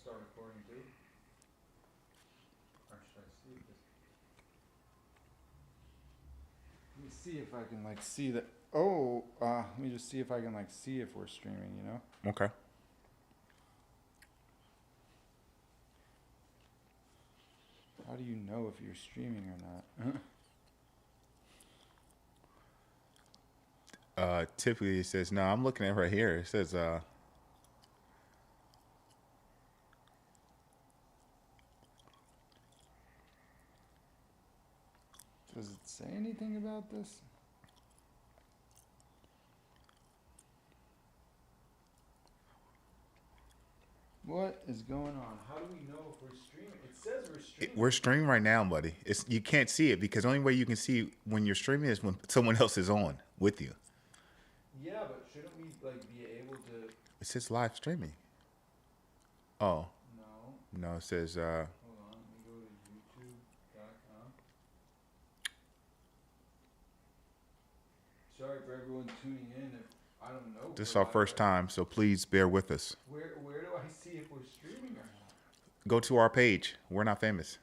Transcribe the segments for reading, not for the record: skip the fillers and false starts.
start recording too? Or should I see if this... Let me see if I can like see that. Oh, let me just see if I can like see if we're streaming, you know? Okay. How do you know if you're streaming or not? Typically it says, no, I'm looking at it right here. It says, Does it say anything about this? What is going on? How do we know if we're streaming? It says we're streaming. we're streaming right now, buddy. You can't see it because the only way you can see when you're streaming is when someone else is on with you. Yeah, but shouldn't we like be able to? It says live streaming. Oh, No. no, it says, Hold on. Let me go to YouTube.com. Sorry for everyone tuning in. If I don't know. this is our first time, so please bear with us. Where do I see if we're streaming or not? Go to our page. We're not famous.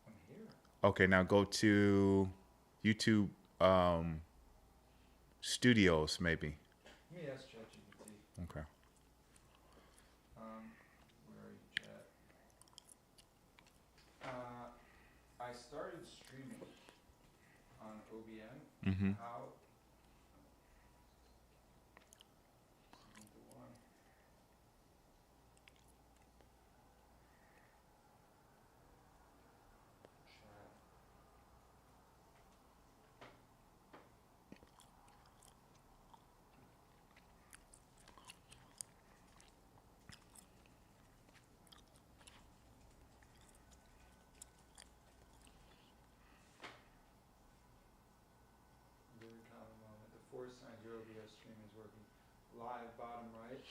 I'm here. Okay, now go to YouTube Studios, maybe. Let me ask ChatGPT. Okay. Where are you, chat? I started streaming on OBN. Mm-hmm. How? Isn't the one. Chat. Very common moment. The 4 signs your OBS stream is working. Live bottom right.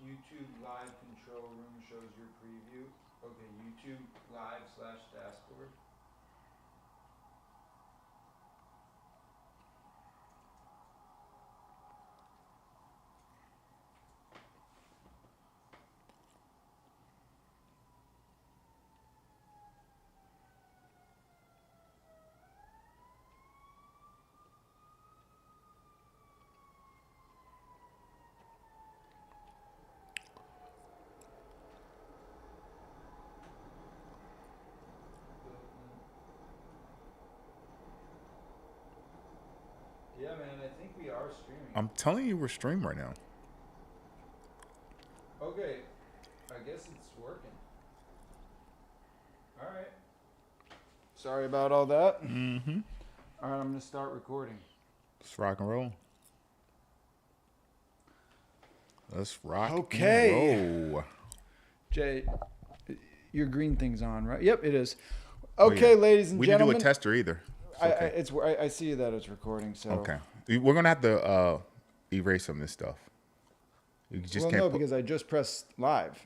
YouTube live control room shows your preview. Okay, YouTube live/dashboard. Yeah, man, I think we are streaming. I'm telling you, we're streaming right now. Okay, I guess it's working. All right. Sorry about all that. Mm-hmm. All right, I'm gonna start recording. Let's rock and roll. Let's rock Okay. and roll. Jay, your green thing's on, right? Yep, it is. Oh, Okay, yeah. ladies and We didn't do gentlemen. a tester either. It's okay. I see that it's recording. So Okay. We're going to have to erase some of this stuff. You just well, can't no, put... because I just pressed live.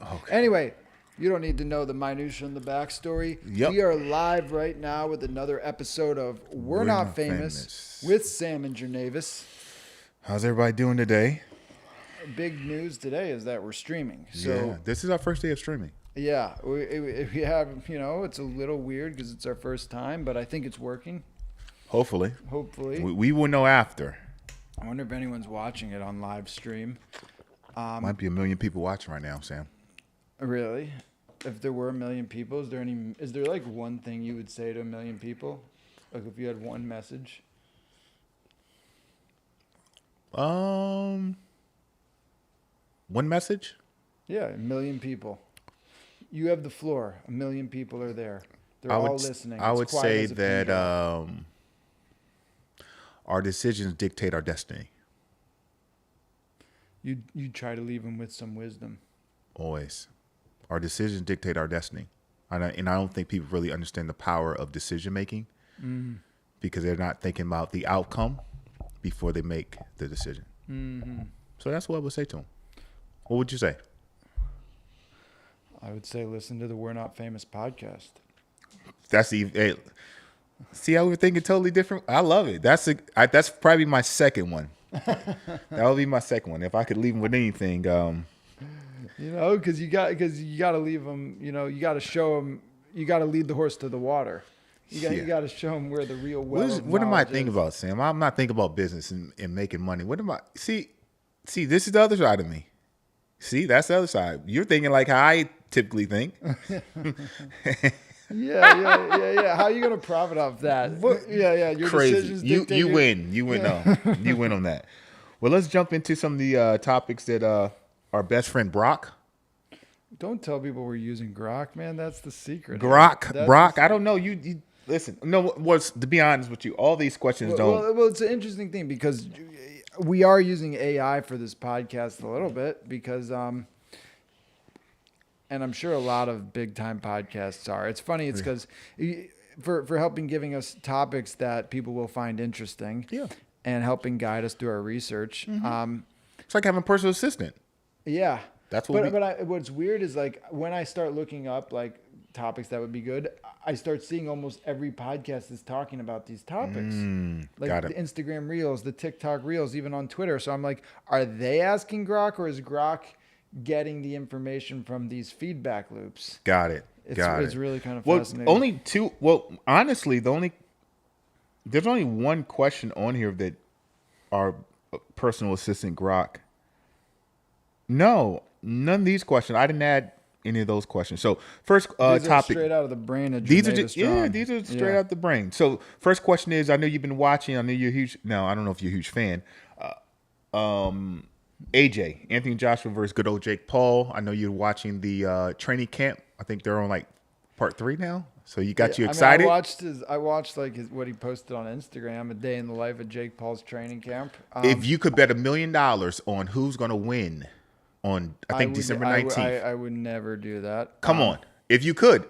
Okay. Anyway, you don't need to know the minutia and the backstory. Yep. We are live right now with another episode of We're Not Famous with Sam and Jernavis. How's everybody doing today? Big news today is that we're streaming. Yeah, So this is our first day of streaming. yeah, we have, you know, it's a little weird because it's our first time, but I think it's working. Hopefully. Hopefully. We will know after. I wonder if anyone's watching it on live stream. Might be 1 million people watching right now, Sam. Really? If there were 1 million people, is there like one thing you would say to 1 million people? Like if you had one message? One message? Yeah, 1 million people. You have the floor. 1 million people are there. They're I all would, listening. I It's would quiet say as a pin that drop. our decisions dictate our destiny. You try to leave them with some wisdom. Always. Our decisions dictate our destiny. And I don't think people really understand the power of decision making because they're not thinking about the outcome before they make the decision. Mm-hmm. So that's what I would say to them. What would you say? I would say listen to the We're Not Famous podcast. That's the see how we're thinking totally different. I love it. That's probably my second one. That would be my second one. If I could leave him with anything, You know, because you got to leave them. You know, you got to show them. You got to lead the horse to the water. You got to show them where the real well. what am I knowledge thinking is. about, Sam? I'm not thinking about business and making money. What am I? See, this is the other side of me. See, that's the other side. You're thinking like how I typically think. Yeah. How are you gonna profit off that? Yeah. Your Crazy. decisions You dictate your- win. You win. No, you win on that. Well, let's jump into some of the topics that our best friend Brock. Don't tell people we're using Grok, man. That's the secret. Brock. That's Brock. the- I don't know. You listen. No, what's to be honest with you, all these questions don't. Well, it's an interesting thing because we are using AI for this podcast a little bit because, and I'm sure a lot of big time podcasts are. It's funny. It's because for helping giving us topics that people will find interesting. Yeah. And helping guide us through our research. It's like having a personal assistant. Yeah. That's what What's weird is like when I start looking up like topics that would be good, I start seeing almost every podcast is talking about these topics. Like got the it. Instagram Reels, the TikTok Reels, even on Twitter. So I'm like, are they asking Grok or is Grok getting the information from these feedback loops? Got it. It's really kind of Well, fascinating. honestly, there's only one question on here that our personal assistant Grok. No, none of these questions. I didn't add any of those questions. So first These are topic. straight out of the brain of These are Janeda just Strong. these are straight Yeah. out the brain. So first question is, I know you've been watching. I know you're huge. No, I don't know if you're a huge fan. AJ, Anthony Joshua versus good old Jake Paul. I know you're watching the training camp. I think they're on like part 3 now. So you got you I mean, excited. I watched like what he posted on Instagram, a day in the life of Jake Paul's training camp. If you could bet $1 million on who's going to win on, I think December 19th. I would never do that. Come on. If you could.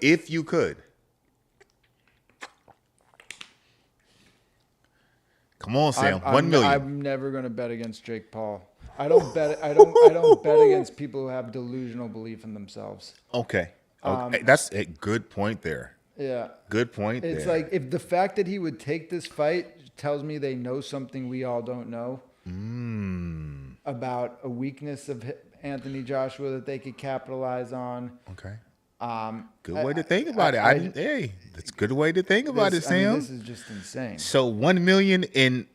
Come on, Sam. $1 million. I'm never going to bet against Jake Paul. I don't bet. I don't bet against people who have delusional belief in themselves. Okay. That's a good point there. Yeah. Good point It's there. like if the fact that he would take this fight tells me they know something we all don't know about a weakness of Anthony Joshua that they could capitalize on. Okay. Um, Good way to think about it. Hey, that's a good way to think about it, Sam. this is just insane. So 1 million and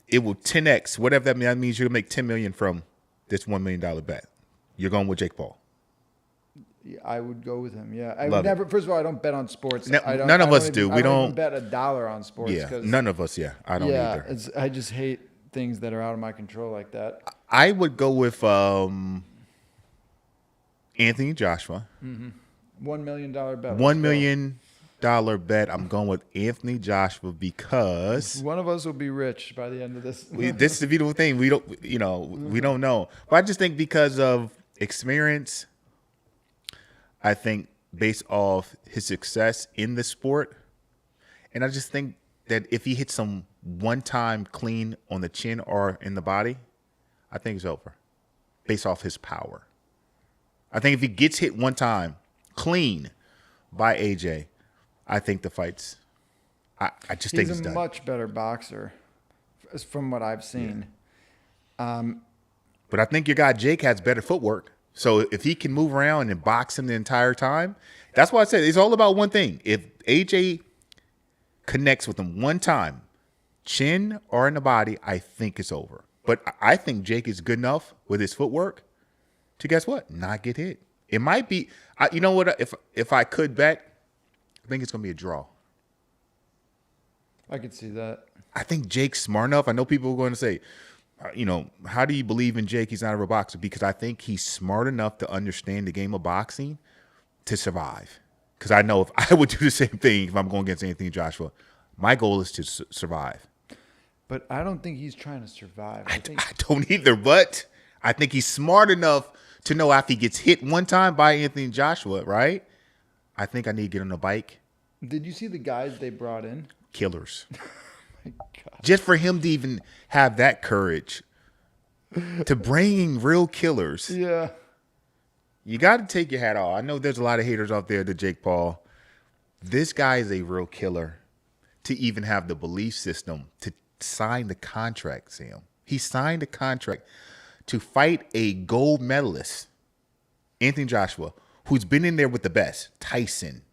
it will 10x, whatever that means. That means you'll make 10 million from this $1 million bet. You're going with Jake Paul. Yeah, I would go with him. Yeah, I Love would it. never. First of all, I don't bet on sports. No, I don't, none of I don't us even- do. I We don't don't- even bet $1 on sports. Yeah, 'cause- none of us. Yeah, I don't either. I just hate things that are out of my control like that. I would go with Anthony Joshua. $1 million bet. Let's $1 go. million bet. I'm going with Anthony Joshua because One of us will be rich by the end of this. this is the beautiful thing. We don't, we don't know. But I just think because of experience, I think based off his success in the sport, and I just think that if he hits some one-time clean on the chin or in the body, I think it's over based off his power. I think if he gets hit one time clean by AJ, I think the fight's. I just think He's it's a done. much better boxer, from what I've seen. But I think your guy Jake has better footwork. So if he can move around and box him the entire time, that's why I said it's all about one thing. If AJ connects with him one time, chin or in the body, I think it's over. But I think Jake is good enough with his footwork to guess what? Not get hit. It might be. You know what? If I could bet, I think it's gonna be a draw. I could see that. I think Jake's smart enough. I know people are going to say, how do you believe in Jake? He's not a real boxer. Because I think he's smart enough to understand the game of boxing to survive. Because I know if I would do the same thing if I'm going against Anthony Joshua, my goal is to survive. But I don't think he's trying to survive. I think I don't either, but I think he's smart enough to know after he gets hit one time by Anthony Joshua, right? I think I need to get on a bike. Did you see the guys they brought in? Killers. My God. Just for him to even have that courage to bring real killers, Yeah. you got to take your hat off. I know there's a lot of haters out there to Jake Paul. This guy is a real killer to even have the belief system to sign the contract, Sam. He signed a contract to fight a gold medalist, Anthony Joshua, who's been in there with the best, Tyson.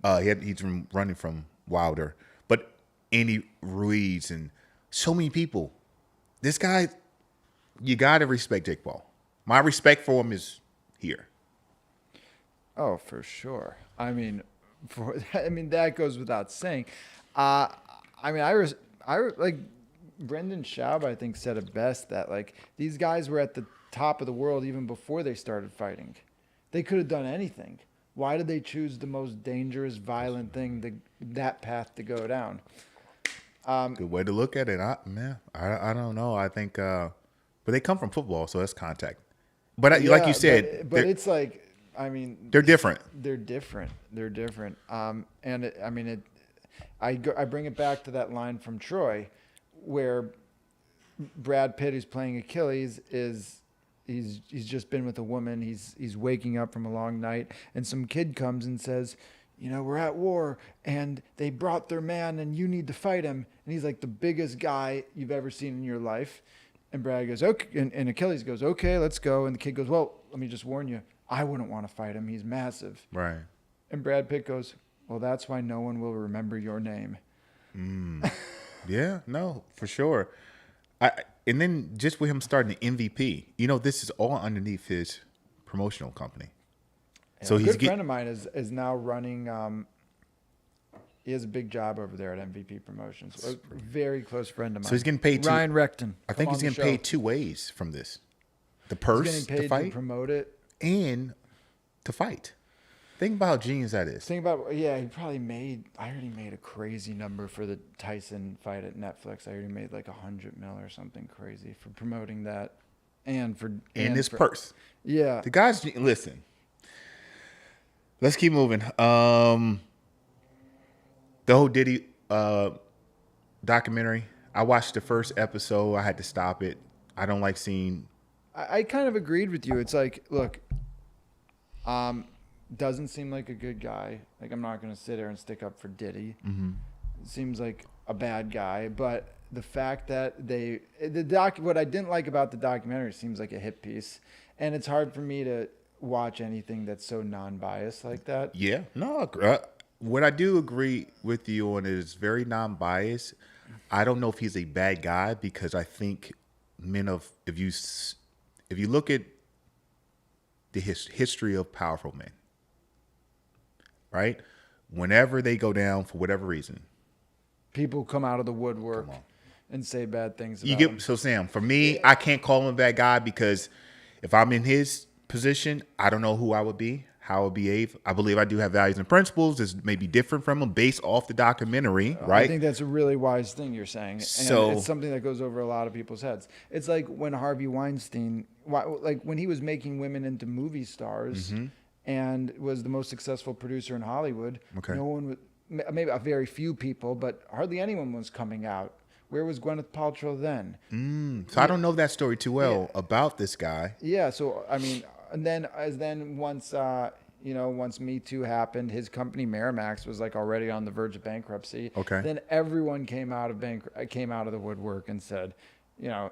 He's running from Wilder, but Andy Ruiz and so many people. This guy, you gotta respect Jake Paul. My respect for him is here. Oh, for sure. I mean, that goes without saying. Like Brendan Schaub, I think, said it best that like these guys were at the top of the world even before they started fighting. They could have done anything. Why did they choose the most dangerous, violent thing, that path to go down? Good way to look at it. I don't know. I think, but they come from football, so that's contact. But like you said, but it's like, I mean, they're different. They're different. I bring it back to that line from Troy, where Brad Pitt, who's playing Achilles, he's just been with a woman. He's waking up from a long night, and some kid comes and says, you know, we're at war, and they brought their man, and you need to fight him. And he's like the biggest guy you've ever seen in your life. And Brad goes, okay, and Achilles goes, okay, let's go. And the kid goes, well, let me just warn you, I wouldn't want to fight him. He's massive. Right. And Brad Pitt goes, well, that's why no one will remember your name. Yeah, no, for sure. And then just with him starting the MVP, you know, this is all underneath his promotional company. Yeah, so a good friend of mine is now running. He has a big job over there at MVP Promotions. A very close friend of mine. So he's getting paid. Ryan Recton. I think he's getting paid two ways from this: the purse, he's getting paid to fight, to promote it, and to fight. Think about how genius that is. He probably made. I heard he made a crazy number for the Tyson fight at Netflix. I heard he made like $100 million or something crazy for promoting that, and his purse. Yeah, the guys. Listen, let's keep moving. The whole Diddy documentary. I watched the first episode. I had to stop it. I don't like seeing. I kind of agreed with you. It's like, look, doesn't seem like a good guy. Like, I'm not going to sit there and stick up for Diddy. Mm-hmm. Seems like a bad guy. But the fact that what I didn't like about the documentary, seems like a hit piece. And it's hard for me to watch anything that's so non-biased like that. Yeah. No, what I do agree with you on is very non-biased. I don't know if he's a bad guy, because I think if you look at the history of powerful men, right? Whenever they go down for whatever reason, people come out of the woodwork and say bad things about him. So Sam, for me, I can't call him a bad guy, because if I'm in his position, I don't know who I would be, how I would behave. I believe I do have values and principles that may be different from him based off the documentary, right? I think that's a really wise thing you're saying. And it's something that goes over a lot of people's heads. It's like when Harvey Weinstein, like when he was making women into movie stars, mm-hmm. and was the most successful producer in Hollywood. Okay. No one would, maybe a very few people, but hardly anyone was coming out. Where was Gwyneth Paltrow then? So I don't know that story too well about this guy. Yeah. So, I mean, and then once Me Too happened, his company Miramax was like already on the verge of bankruptcy. Okay. Then everyone came out of the woodwork and said, you know,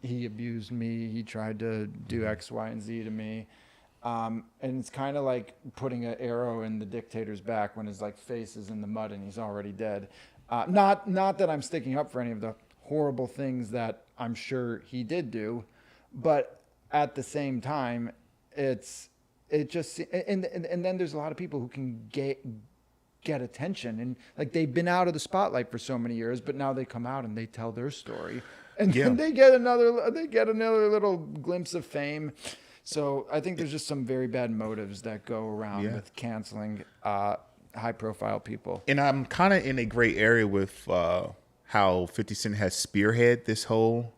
he abused me. He tried to do X, Y, and Z to me. And it's kind of like putting an arrow in the dictator's back when his like face is in the mud and he's already dead. Not that I'm sticking up for any of the horrible things that I'm sure he did do, but at the same time, and then there's a lot of people who can get attention, and like they've been out of the spotlight for so many years, but now they come out and they tell their story, and then they get another little glimpse of fame. So I think there's just some very bad motives that go around with canceling high-profile people. And I'm kind of in a gray area with how 50 Cent has spearhead this whole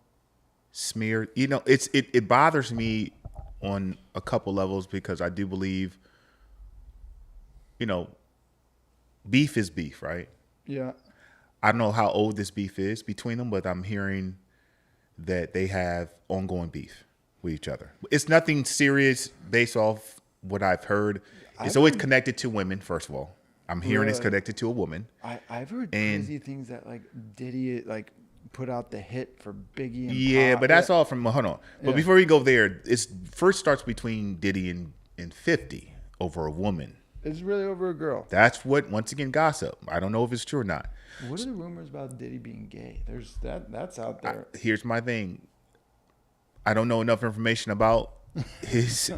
smear. You know, it bothers me on a couple levels, because I do believe, you know, beef is beef, right? Yeah. I don't know how old this beef is between them, but I'm hearing that they have ongoing beef with each other. It's nothing serious based off what I've heard. It's always connected to women, first of all. I'm hearing it's connected to a woman. I've heard crazy things that like Diddy like put out the hit for Biggie and Yeah, Pac. but that's all from hold on. But Yeah. before we go there, it's first starts between Diddy and 50 over a woman. It's really over a girl. That's what once again gossip. I don't know if it's true or not. What are the rumors about Diddy being gay? There's that's out there. Here's my thing. I don't know enough information about his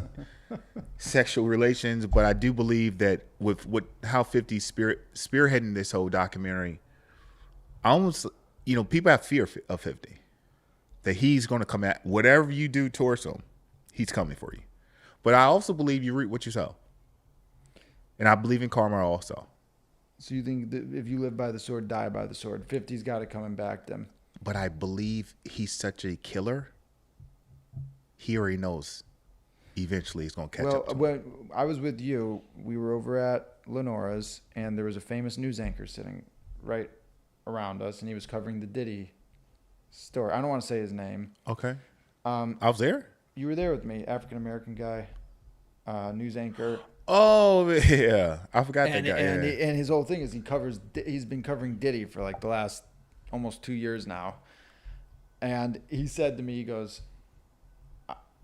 sexual relations, but I do believe that with how 50 spearheading this whole documentary, I almost people have fear of 50. That he's going to come at whatever you do towards him, he's coming for you. But I also believe you reap what you sow. And I believe in karma also. So you think that if you live by the sword, die by the sword? 50's got it coming back then. But I believe he's such a killer. He already knows eventually he's going to catch up to him. When I was with you, we were over at Lenora's, and there was a famous news anchor sitting right around us, and he was covering the Diddy story. I don't want to say his name. Okay. I was there? You were there with me, African-American guy, news anchor. Oh, yeah. I forgot And, that guy. and, yeah. and his whole thing is he's been covering Diddy for like the last almost 2 years now. And he said to me, he goes,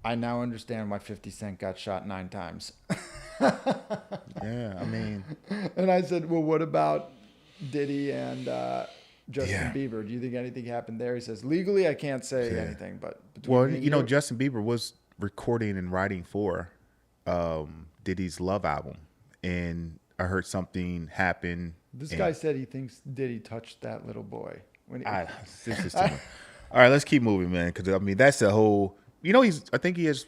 I now understand why 50 Cent got shot 9 times. Yeah, I mean, And I said, well, what about Diddy and Justin Yeah. Bieber? Do you think anything happened there? He says, legally, I can't say Yeah. anything. But between well, me and you know, Justin Bieber was recording and writing for Diddy's Love album. And I heard something happen. this and guy said he thinks Diddy touched that little boy. When he, this is too much. All right, let's keep moving, man. Because, I mean, that's a whole... I think he has,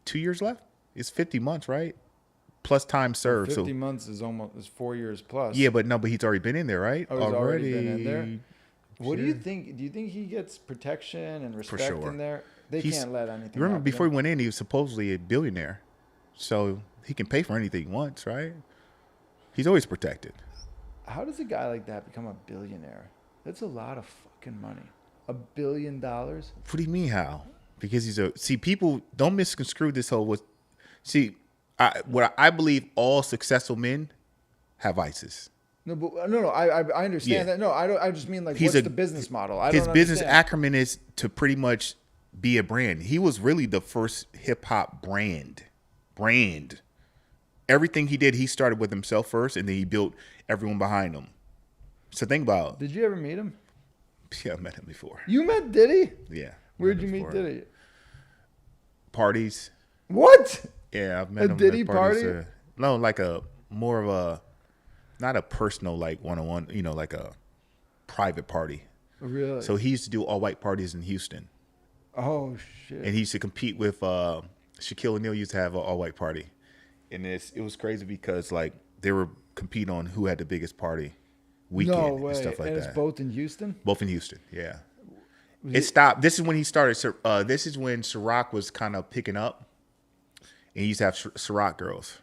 2 years left? It's 50 months, right? Plus time served. 50 So months is 4 years plus. yeah, but he's already been in there, right? Oh, he's already been in there? What do you think? Do you think he gets protection and respect sure. in there? They He's- can't let anything Remember, happen. before he went in, he was supposedly a billionaire. So he can pay for anything he wants, right? He's always protected. How does a guy like that become a billionaire? That's a lot of fucking money. $1 billion? What do you mean how? Because people don't misconstrue this whole what I believe all successful men have vices. No, but no. I understand Yeah. that. No, I don't. I just mean like, He's what's a- the business model? I His don't business understand. acumen is to pretty much be a brand. He was really the first hip hop brand. Everything he did, he started with himself first, and then he built everyone behind him. So think about, Did you ever meet him? yeah, I met him before. You met Diddy? Yeah. Where'd met you him meet before. Diddy? Parties. What? Yeah, I've met A him at Diddy parties, party? no, like more of a, not a personal like one-on-one, like a private party. Really? So he used to do all white parties in Houston, Oh shit. and he used to compete with Shaquille O'Neal. Used to have an all white party, and it was crazy because like they were competing on who had the biggest party weekend No way. and stuff like and that. it's both in Houston? Both in Houston, yeah. It stopped. This is when he started. This is when Ciroc was kind of picking up, and he used to have Ciroc girls.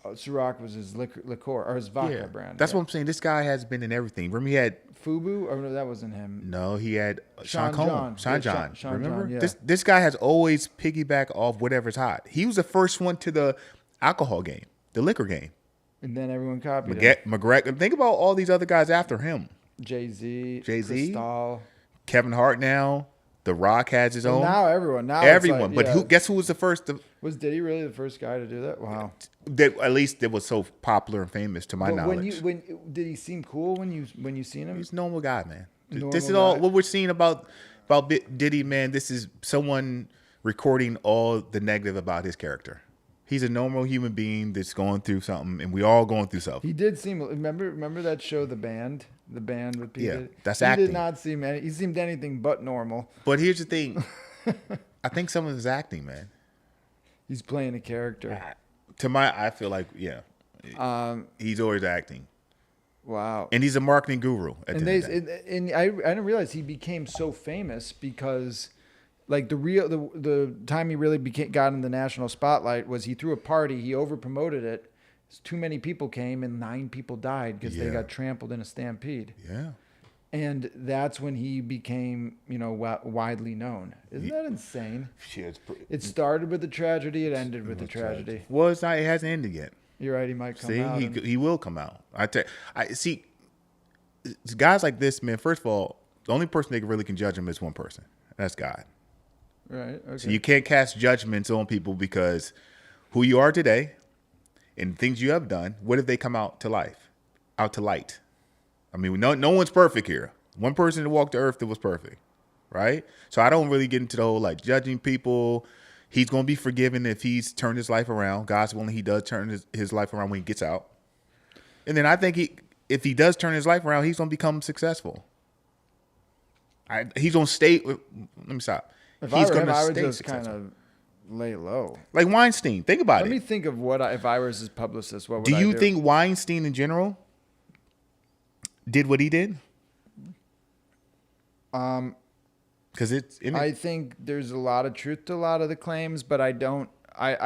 Ciroc was his liqueur or his vodka brand. That's yeah. what I'm saying. This guy has been in everything. Remember, he had Fubu? Or no, that wasn't him. no. He had Sean Sean Combs. John. Sean Yeah, John. Sean Remember, John, yeah. this guy has always piggyback off whatever's hot. He was the first one to the alcohol game, the liquor game. And then everyone copied him. McGregor. Think about all these other guys after him. Jay-Z. Jay-Z? Cristal. Kevin Hart now. The Rock has his own. Now everyone. Now Everyone. It's like, But yeah. guess who was the first? Was Diddy really the first guy to do that? Wow. That at least that was so popular and famous to my But knowledge. when did he seem cool when you seen him? He's a normal guy, man. Normal This is all guy. what we're seeing about Diddy, man. This is someone recording all the negative about his character. He's a normal human being that's going through something, and we all going through something. He did seem. Remember that show, The Band with P. Yeah, Diddy? that's he acting. did not seem. He seemed anything but normal. But here's the thing. I think some of his acting, man. He's playing a character. I feel like, yeah. He's always acting. Wow. And he's a marketing guru at And the end of the day. I didn't realize he became so famous because, like the time he really got in the national spotlight was he threw a party, he over promoted it. Too many people came and 9 people died because they Yeah. got trampled in a stampede. Yeah. And that's when he became, widely known. Isn't that insane? Yeah, It started with a tragedy. It ended with a tragedy. well, it's not. It hasn't ended yet. You're right. He might come See, out. he will come out. I see. guys like this, man. First of all, the only person they really can judge them is one person. That's God. Right. Okay. So you can't cast judgments on people because who you are today and things you have done. What if they come out to life, out to light? I mean, no one's perfect here. One person that walked the earth that was perfect, right? So I don't really get into the whole like judging people. He's going to be forgiven if he's turned his life around. God's willing, he does turn his life around when he gets out. And then I think if he does turn his life around, he's going to become successful. He's going to stay. Let me stop. If He's I were him, gonna I would stay just kind successful. of lay low. Like Weinstein. Think about Let me it. think of if I was his publicist, what would Do I you do? think Weinstein in general did what he did? Because I think there's a lot of truth to a lot of the claims, but I don't want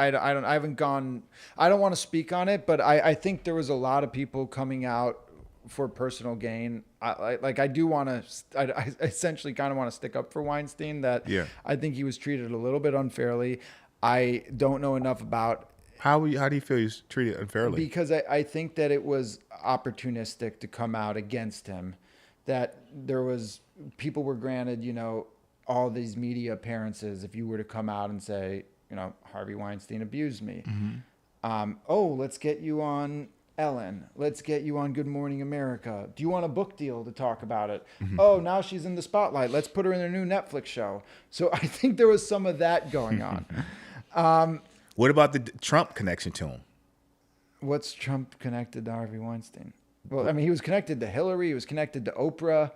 to speak on it, but I think there was a lot of people coming out for personal gain. I do want to, I essentially kind of want to stick up for Weinstein that Yeah. I think he was treated a little bit unfairly. I don't know enough about how do you feel he was treated unfairly? because I think that it was opportunistic to come out against him, that there was people were granted, all these media appearances. If you were to come out and say, Harvey Weinstein abused me. Let's get you on Ellen. Let's get you on Good Morning America. Do you want a book deal to talk about it? Oh, now she's in the spotlight. Let's put her in their new Netflix show. So I think there was some of that going on. What about the Trump connection to him? What's Trump connected to Harvey Weinstein? Well, I mean, he was connected to Hillary. He was connected to Oprah.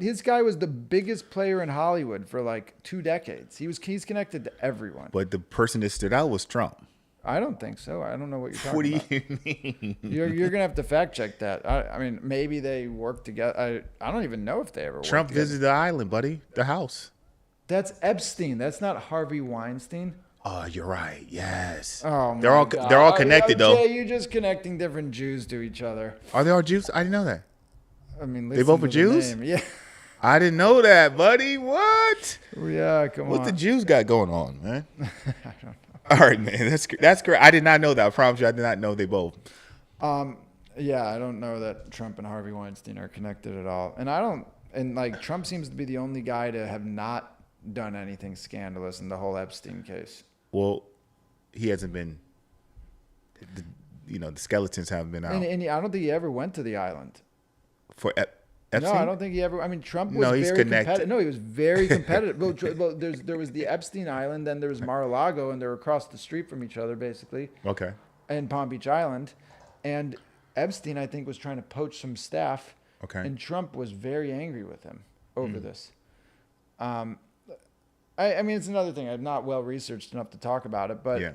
His guy was the biggest player in Hollywood for like 2 decades. He's connected to everyone. But the person that stood out was Trump. I don't think so. I don't know what you're talking What do about. you mean? You're gonna have to fact check that. I mean, maybe they worked together. I don't even know if they ever worked Trump together. visited the island, buddy, the house. That's Epstein. That's not Harvey Weinstein. Oh, you're right. Yes. Oh, they're my all God. they're all connected though. Jay, you're just connecting different Jews to each other. Are they all Jews? I didn't know that. I mean, They both were listen to the Jews? name. Yeah. I didn't know that, buddy. What? Yeah. Come What on. the Jews got going on, man? I don't know. All right, man. That's great. I did not know that. I promise you, I did not know they both. Yeah, I don't know that Trump and Harvey Weinstein are connected at all. And Trump seems to be the only guy to have not done anything scandalous in the whole Epstein case. Well, he hasn't been. The skeletons haven't been out And I don't think he ever went to the island. for Epstein. No, I don't think he ever. I mean, Trump was No, he's very connected. competitive. No, he was very competitive. Well, there was the Epstein Island, then there was Mar-a-Lago, and they're across the street from each other, basically, Okay. and Palm Beach Island. And Epstein, I think, was trying to poach some staff. Okay. And Trump was very angry with him over this. I mean, it's another thing. I'm not well researched enough to talk about it, but Yeah.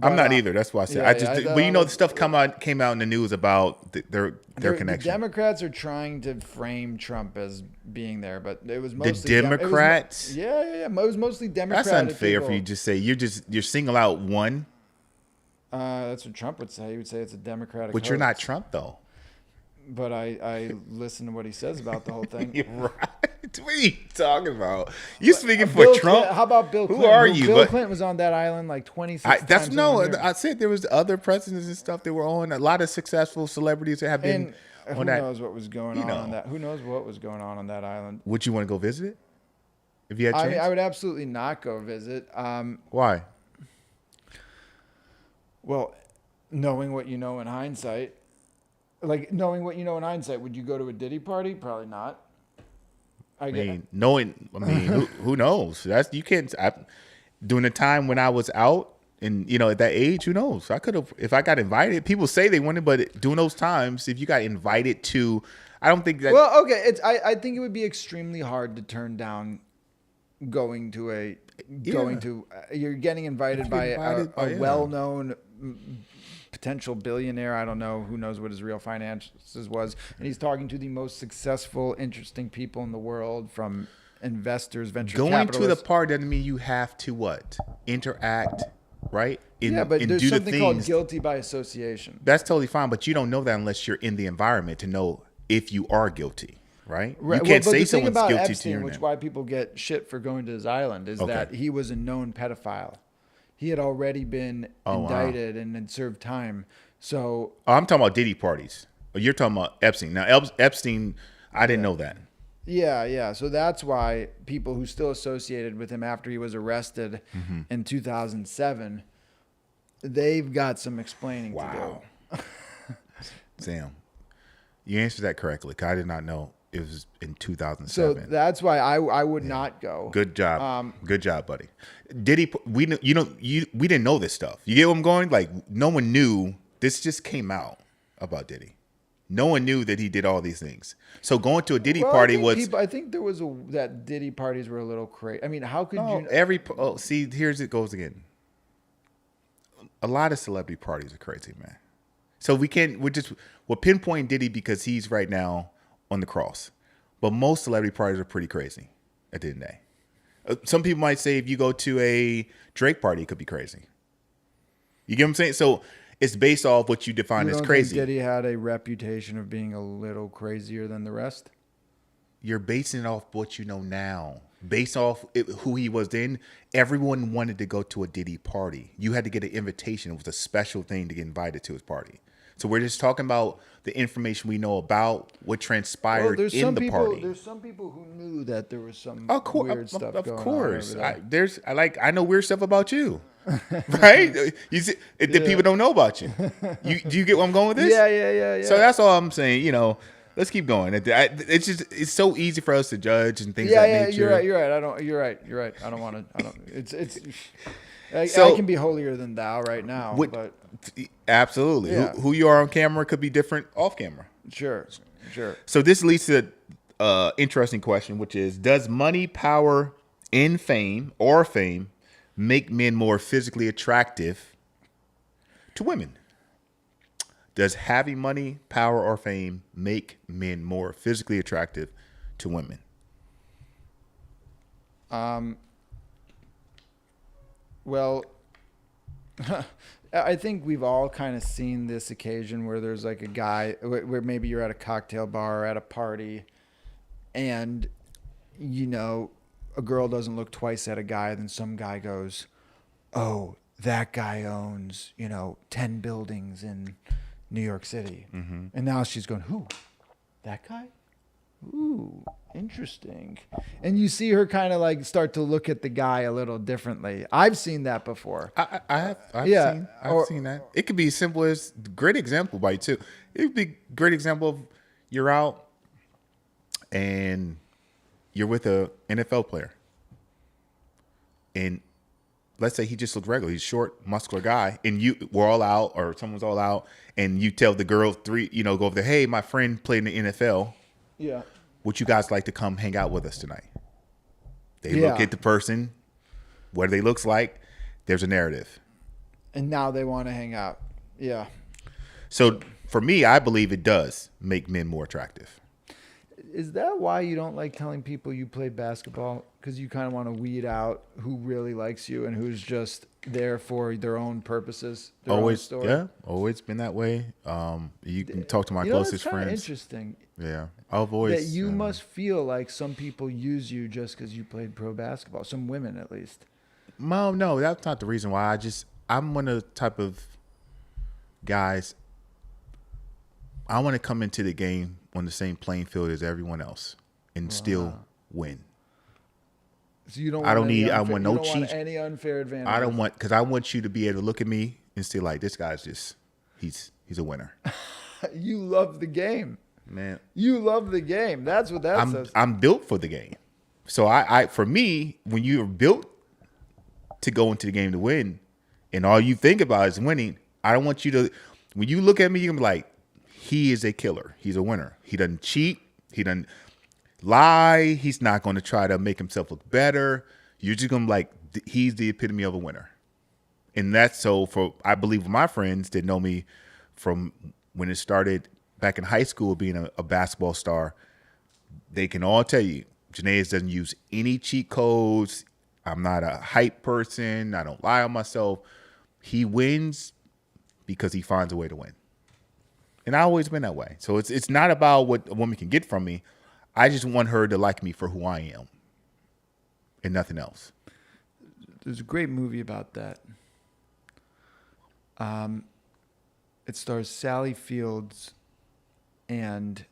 I'm not either. That's why I said. But the stuff came out in the news about their The connection. Democrats are trying to frame Trump as being there, but it was mostly Democrats? Yeah. It was mostly Democratic. That's unfair people. for you to just say you're single out one, That's what Trump would say. He would say it's a Democratic. but you're not hoax. Trump though. But I listen to what he says about the whole thing. You're right. What are you talking about? You speaking for Bill Trump? How about Bill Clinton? Who are you? Bill Clinton was on that island like 26 times. in 1 year. I said there was other presidents and stuff that were on. A lot of successful celebrities that have been And who on that. knows what was going on that? Who knows what was going on that island? Would you want to go visit it if you had a I chance? mean, I would absolutely not go visit. Why? Well, knowing what you know in hindsight, would you go to a Diddy party? Probably not. Who knows? During the time when I was out and at that age, who knows? I could have, if I got invited. People say they wanted, but during those times, if you got invited to, I don't think that. Well, okay. I think it would be extremely hard to turn down you're getting invited by a well-known potential billionaire. I don't know. Who knows what his real finances was. And he's talking to the most successful, interesting people in the world, from investors, venture Going capitalists. to the party doesn't mean you have to what? Interact, right? But and there's do the something called things. guilty by association. That's totally fine, but you don't know that unless you're in the environment to know if you are guilty, right? You can't but say the thing someone's about guilty to Epstein, your which name. why people get shit for going to his island, is Okay. that he was a known pedophile. He had already been Oh, wow. indicted and had served time. So Oh, I'm talking about Diddy parties. You're talking about Epstein. Now, Epstein, I didn't know that. Yeah, yeah. So that's why people who still associated with him after he was arrested in 2007, they've got some explaining Wow. to do. Sam, you answered that correctly. 'Cause I did not know it was in So 2007. that's why I would not go. Good job. Good job, buddy. Diddy, we didn't know this stuff. You get where I'm going? Like, no one knew. This just came out about Diddy. No one knew that he did all these things. So going to a Diddy Well, party was I think there was that Diddy parties were a little crazy. I mean, how could you? see, here's it goes again. A lot of celebrity parties are crazy, man. So we're pinpointing Diddy because he's right now on the cross. But most celebrity parties are pretty crazy at the end of the day. Some people might say if you go to a Drake party, it could be crazy. You get what I'm saying? So it's based off what you define You as don't crazy. think Diddy had a reputation of being a little crazier than the rest? You're basing it off what you know now. Based off who he was then, everyone wanted to go to a Diddy party. You had to get an invitation. It was a special thing to get invited to his party. So we're just talking about the information we know about what transpired in the party. There's some people who knew that there was some Of weird stuff of going course. on over there. I know weird stuff about you, right? You see, that people don't know about you. Do you get where I'm going with this? Yeah. So that's all I'm saying. Let's keep going. It's so easy for us to judge and things Yeah, of that yeah, nature. you're right. You're right. I don't want to. It's. I So- can be holier than thou right now, but Absolutely. Yeah. Who you are on camera could be different off camera. sure. So this leads to an interesting question, which is: does money, power, and fame make men more physically attractive to women? Does having money, power, or fame make men more physically attractive to women? Well, I think we've all kind of seen this occasion where there's like a guy where maybe you're at a cocktail bar or at a party, and a girl doesn't look twice at a guy, then some guy goes, "Oh, that guy owns 10 buildings in New York City," and now she's going, "Who? That guy? Ooh, interesting." And you see her kind of like start to look at the guy a little differently. I've seen that before. I've Yeah, seen that. It could be as simple as great example by you too. It would be a great example of you're out and you're with a NFL player, and let's say he just looked regular. He's a short, muscular guy, and we're all out, or someone's all out, and you tell the girl go over there, "Hey, my friend played in the NFL. Yeah. Would you guys like to come hang out with us tonight?" They Yeah. look at the person, what they looks like. There's a narrative. And now they want to hang out. Yeah. So for me, I believe it does make men more attractive. Is that why you don't like telling people you play basketball? Because you kind of want to weed out who really likes you and who's just there for their own purposes. Their own Always, story? yeah, always been that way. You can talk to my closest that's kinda friends. interesting. Yeah, I've always That you must feel like some people use you just because you played pro basketball. Some women, at least. Mom, no, that's not the reason why. I'm one of the type of guys. I want to come into the game on the same playing field as everyone else and still win. So you don't. I don't want any need- I unfair- want you no don't want cheat. any unfair advantage. Because I want you to be able to look at me and say like, this guy's just he's a winner, You love the game. man. You love the game. That's what that says. I'm built for the game. So I for me, when you're built to go into the game to win, and all you think about is winning, I don't want you to. When you look at me, you're gonna be like, he is a killer. He's a winner. He doesn't cheat. He doesn't lie. He's not going to try to make himself look better. You're just gonna be like, he's the epitome of a winner. And that's so for I believe my friends that know me from when it started back in high school being a basketball star, they can all tell you Janaeus doesn't use any cheat codes. I'm not a hype person. I don't lie on myself. He wins because he finds a way to win. And I always been that way. So it's not about what a woman can get from me. I just want her to like me for who I am and nothing else. There's a great movie about that. It stars Sally Fields and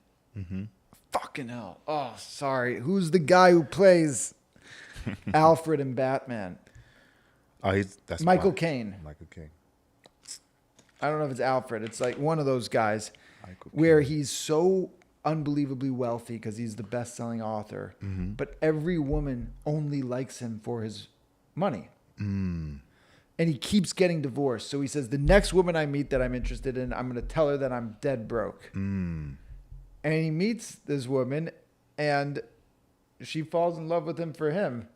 fucking hell. Oh, sorry. Who's the guy who plays Alfred in Batman? Oh, that's Michael Caine. Michael Caine. I don't know if it's Alfred. It's like one of those guys Michael where Caine. he's so unbelievably wealthy because he's the best-selling author, but every woman only likes him for his money. And he keeps getting divorced. So he says, the next woman I meet that I'm interested in, I'm going to tell her that I'm dead broke. And he meets this woman, and she falls in love with him for him.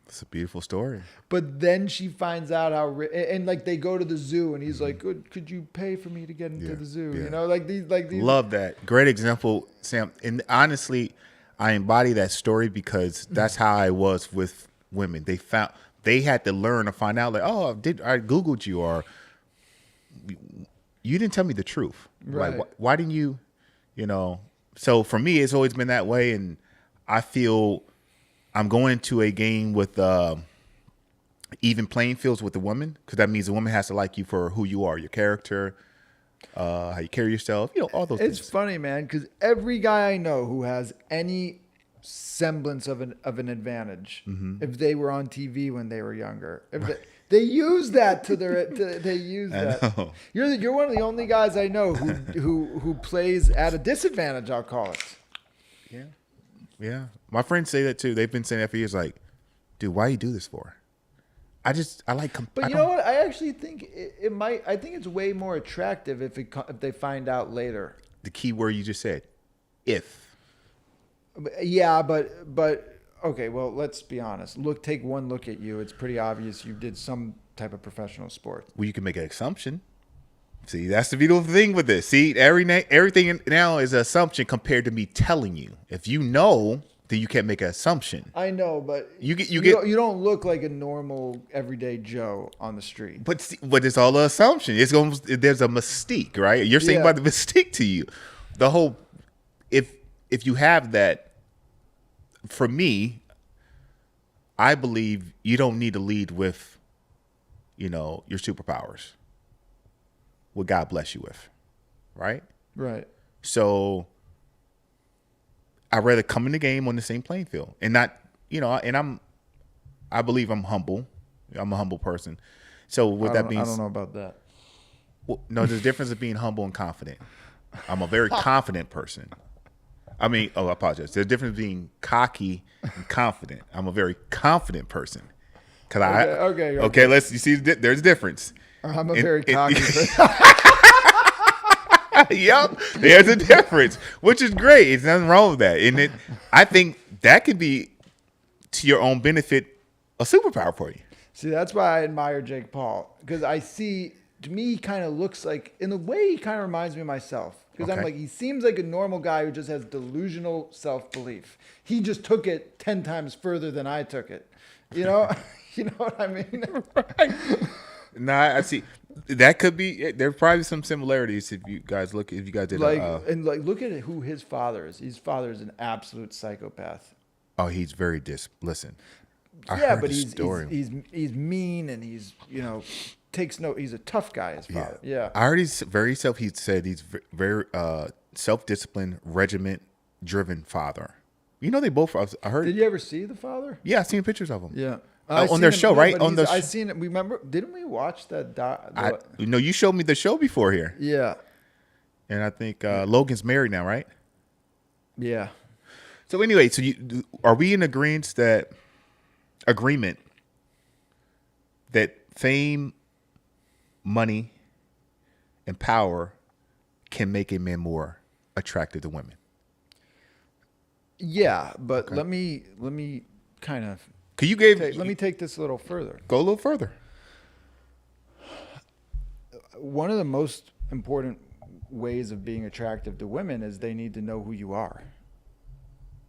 It's a beautiful story. But then she finds out and like they go to the zoo, and he's like, could you pay for me to get into the zoo? Yeah. You know, like these. Love that. Great example, Sam. And honestly, I embody that story because that's how I was with women. They had to learn to find out, like, oh, I Googled you, or you didn't tell me the truth. Right. Like, why didn't you, So for me, it's always been that way. And I feel I'm going into a game with even playing fields with the woman, because that means the woman has to like you for who you are, your character, how you carry yourself, all those It's things. funny, man, because every guy I know who has any semblance of an advantage, if they were on TV when they were younger, they use that to their. They use that. know. You're one of the only guys I know who plays at a disadvantage. I'll call it. Yeah. My friends say that too. They've been saying that for years. Like, dude, why you do this for? I like. But you know what? I actually think it might. I think it's way more attractive if they find out later. The key word you just said, if. Yeah, but okay. Well, let's be honest. Take one look at you. It's pretty obvious you did some type of professional sport. Well, you can make an assumption. See, that's the beautiful thing with this. See, everything now is an assumption compared to me telling you. If you know, then you can't make an assumption. I know, but You don't look like a normal everyday Joe on the street. But it's all an assumption. There's a mystique, right? You're saying Yeah. about the mystique to you. The whole, if you have that, for me, I believe you don't need to lead with, your superpowers. What God bless you with, right? Right. So I'd rather come in the game on the same playing field and not, and I believe I'm humble. I'm a humble person. So with that being I don't know about that. Well, no, there's a difference of being humble and confident. I'm a very confident person. I apologize. There's a difference between cocky and confident. I'm a very confident person. Okay. You see, there's a difference. I'm a very cocky person. Yep, there's a difference, which is great. There's nothing wrong with that. And I think that could be, to your own benefit, a superpower for you. See, that's why I admire Jake Paul, because to me, he kind of looks like, in a way, he kind of reminds me of myself. Because I'm Okay. like, he seems like a normal guy who just has delusional self-belief. He just took it 10 times further than I took it. You know what I mean? No, I see. That could be. There's probably some similarities if you guys did. Look at who his father is. His father is an absolute psychopath. Oh, he's very listen. I Yeah, heard but the he's story. he's mean, and he's he's a tough guy. His father. Yeah. I heard he's very He said he's very self-disciplined, regiment-driven father. They both. I heard. Did you ever see the father? Yeah, I've seen pictures of him. Yeah. On their show, right? I seen it. Remember? Didn't we watch that? You showed me the show before here, Yeah. and I think Logan's married now, right? Yeah. So anyway, are we in agreement that fame, money, and power can make a man more attractive to women? Yeah, but let me kind of let me take this a little further. Go a little further. One of the most important ways of being attractive to women is they need to know who you are.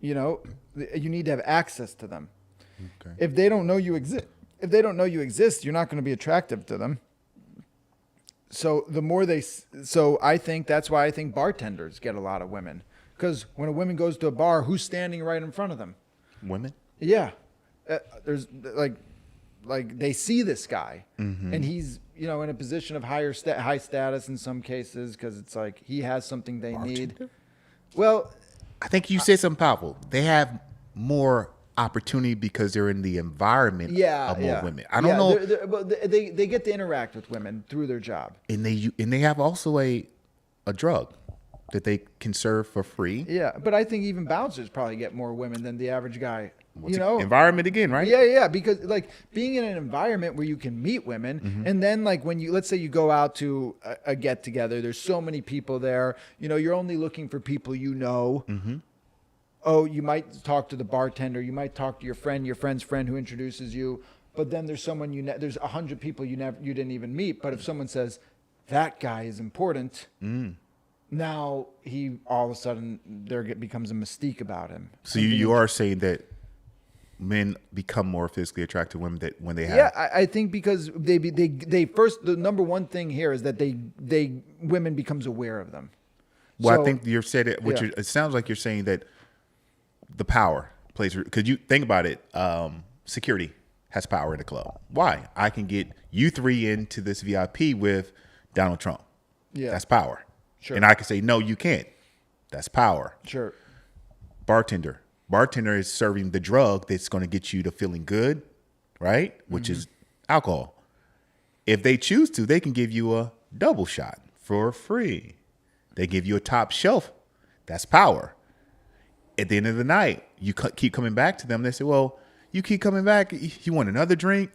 You need to have access to them. Okay. If they don't know you exist, you're not going to be attractive to them. So I think that's why I think bartenders get a lot of women, because when a woman goes to a bar, who's standing right in front of them? Women? Yeah. There's like like they see this guy, and he's in a position of high status in some cases because it's like he has something they need. Well, I think you said something powerful. They have more opportunity because they're in the environment of more women. I don't know. But they get to interact with women through their job, And they have also a drug that they can serve for free. Yeah, but I think even bouncers probably get more women than the average guy. Environment again, right? Yeah, because like being in an environment where you can meet women, and then like when let's say you go out to a get together, there's so many people there. You're only looking for people you know. Oh, you might talk to the bartender, you might talk to your friend's friend who introduces you, but then there's someone there's 100 people you didn't even meet. But if someone says that guy is important. Now he all of a sudden becomes a mystique about him. So you are saying that men become more physically attracted to women that when they have. Yeah, I think because they first, the number one thing here is that women becomes aware of them. Well, So- I think you're saying it. It sounds like you're saying that the power plays, because you think about it. Security has power in the club. Why? I can get you three into this VIP with Donald Trump. Yeah. That's power. Sure. And I can say, no, you can't. That's power. Sure. Bartender is serving the drug that's going to get you to feeling good, right? Which is alcohol. If they choose to, they can give you a double shot for free. They give you a top shelf. That's power. At the end of the night, you keep coming back to them. They say, well, you keep coming back. You want another drink?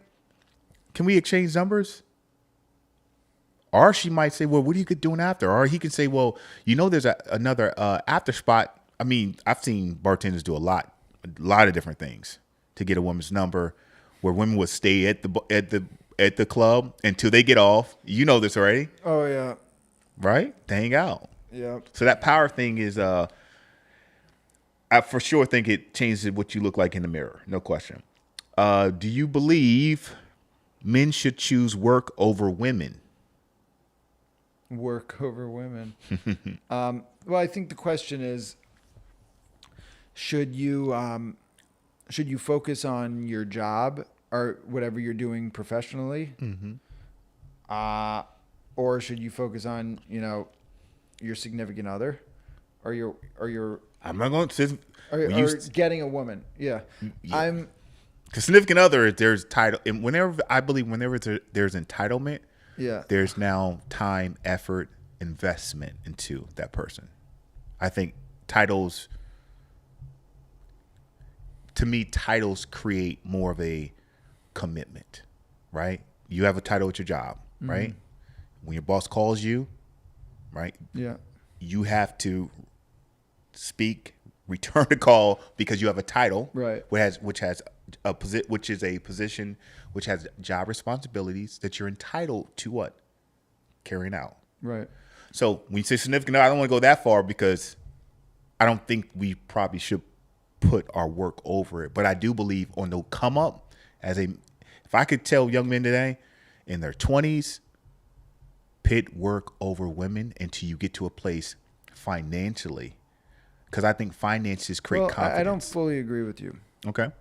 Can we exchange numbers? Or she might say, well, what are you doing after? Or he can say, well, there's another after spot. I mean, I've seen bartenders do a lot of different things to get a woman's number, where women would stay at the club until they get off. You know this already, Oh yeah. right? To hang out. Yeah. So that power thing is, I for sure think it changes what you look like in the mirror. No question. Do you believe men should choose work over women? Work over women. Well, I think the question is, should you focus on your job or whatever you're doing professionally, or should you focus on your significant other, or your I'm not going to. or getting a woman? Yeah, Yeah. Because significant other, there's title, and whenever there's entitlement, yeah. there's now time, effort, investment into that person. I think titles, to me, titles create more of a commitment, right? You have a title at your job, right? When your boss calls you, right? Yeah. You have to speak, return the call, because you have a title, Right. which is a position which has job responsibilities that you're entitled to what? Carrying out. Right. So when you say significant, I don't want to go that far, because I don't think we probably should put our work over it. But I do believe on the come up, if I could tell young men today in their 20s, pit work over women until you get to a place financially, because I think finances create confidence. I don't fully agree with you. Okay.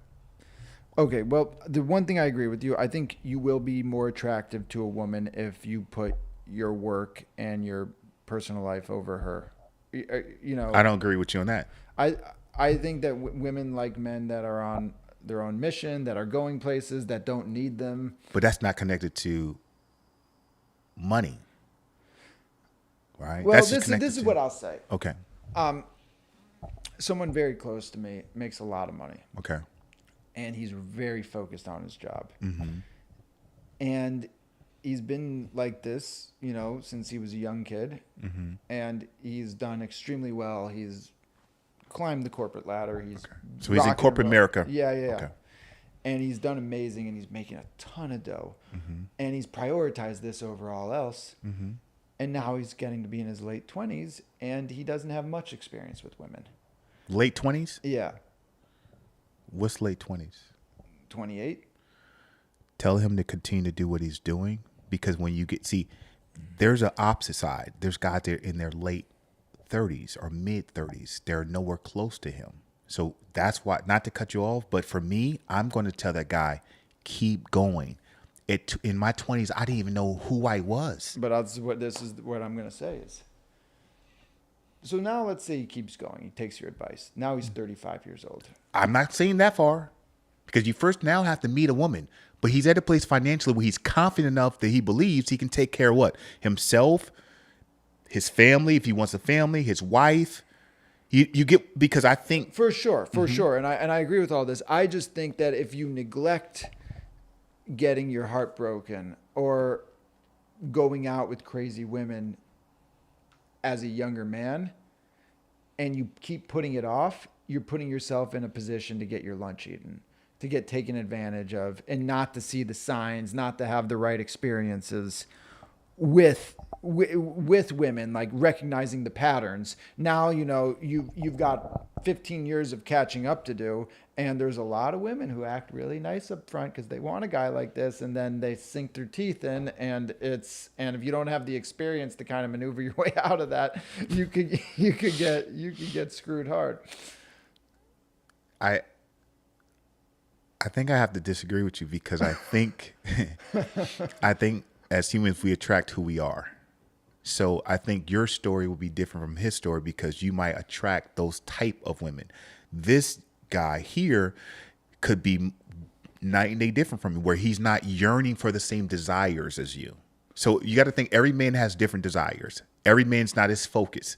Well, the one thing I agree with you, I think you will be more attractive to a woman if you put your work and your personal life over her. I don't agree with you on that. I think that women like men that are on their own mission, that are going places, that don't need them. But that's not connected to money, right? Well, That's this is what I'll say. Okay. Someone very close to me makes a lot of money, Okay. and he's very focused on his job. And he's been like this, since he was a young kid, and he's done extremely well. He's climbed the corporate ladder. So he's in rocking corporate and rolling. America. Yeah. Okay. And he's done amazing, and he's making a ton of dough, and he's prioritized this over all else. And now he's getting to be in his late 20s, and he doesn't have much experience with women. Late 20s? Yeah, What's late 20s? 28. Tell him to continue to do what he's doing, because when you there's an opposite side. There's guys there in their late 30s or mid 30s. They're nowhere close to him. So that's why, not to cut you off, but for me, I'm going to tell that guy, keep going. In my 20s, I didn't even know who I was. But this is what I'm gonna say is. So now let's say he keeps going. He takes your advice. Now he's 35 years old. I'm not saying that far, because you first now have to meet a woman. But he's at a place financially where he's confident enough that he believes he can take care of what? Himself, his family, if he wants a family, his wife. You get, because I think For sure. And I agree with all this. I just think that if you neglect getting your heart broken or going out with crazy women as a younger man and you keep putting it off, you're putting yourself in a position to get your lunch eaten, to get taken advantage of, and not to see the signs, not to have the right experiences with women, like recognizing the patterns. Now, you've got 15 years of catching up to do, and there's a lot of women who act really nice up front because they want a guy like this, and then they sink their teeth in, and if you don't have the experience to kind of maneuver your way out of that, you could get screwed hard. I think I have to disagree with you, because I think as humans we attract who we are. So I think your story will be different from his story because you might attract those type of women. This guy here could be night and day different from you, where he's not yearning for the same desires as you. So you got to think every man has different desires. Every man's not as focused.